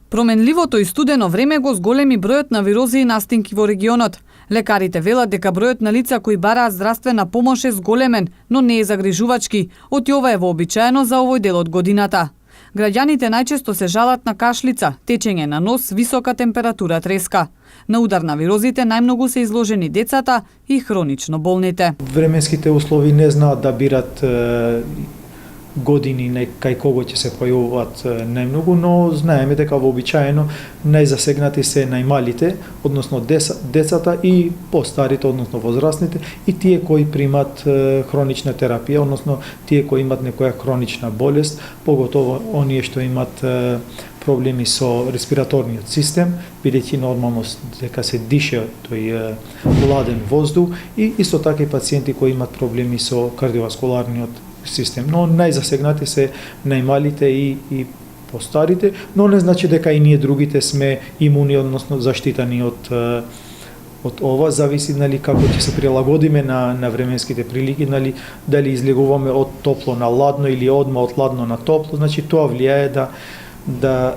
Променливото и студено време го зголеми бројот на вирози и настинки во регионот. Лекарите велат дека бројот на лица кои бараат здравствена помош е зголемен, но не е загрижувачки, оти ова е вообичаено за овој дел од годината. Граѓаните најчесто се жалат на кашлица, течење на нос, висока температура, треска. На удар на вирозите најмногу се изложени децата и хронично болните. Временските услови не знаат да бират години кај кого ќе се појавуваат најмногу, но знаеме дека вообичаено најзасегнати се најмалите, односно децата и постарите, односно возрастните, и тие кои примат хронична терапија, односно тие кои имат некоја хронична болест, поготово оние што имат проблеми со респираторниот систем, бидејќи нормално дека се дише тој ладен воздух, и исто така и пациенти кои имат проблеми со кардиоваскуларниот систем. Но најзасегнати се најмалите и постарите, но не значи дека и ние другите сме имуни, односно заштитани од ова. Зависи како ќе се прилагодиме на временските прилики, дали излегуваме од топло на ладно или одма од ладно на топло, значи тоа влијае да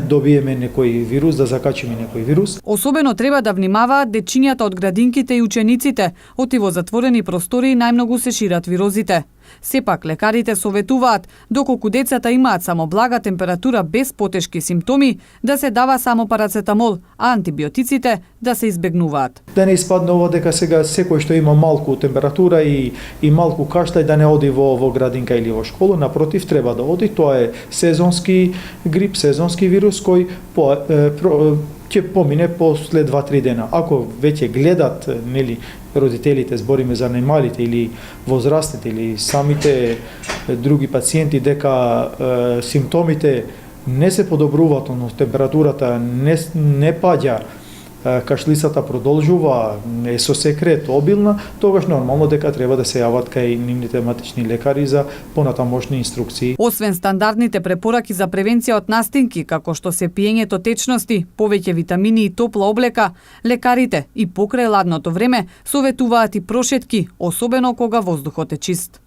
добиеме некој вирус, да закачиме некој вирус. Особено треба да внимаваат дечињата од градинките и учениците, оти во затворени простори најмногу се шират вирозите. Сепак, лекарите советуваат, доколку децата имаат само блага температура без потешки симптоми, да се дава само парацетамол, а антибиотиците да се избегнуваат. Да не испадне ова дека сега секој што има малку температура и малку кашта, да не оди во градинка или во школа, напротив, треба да оди. Тоа е сезонски грип, сезонски вирус кој ќе помине после 2-3 дена. Ако веќе гледат, родителите, збориме за најмалите или возрастните или самите други пациенти, дека симптомите не се подобруваат, но температурата не паѓа, кашлицата продолжува, е со секрет обилна, тогаш нормално дека треба да се јават кај нивните матични лекари за понатамошни инструкции. Освен стандардните препораки за превенција од настинки, како што се пиењето течности, повеќе витамини и топла облека, лекарите и покрај ладното време советуваат и прошетки, особено кога воздухот е чист.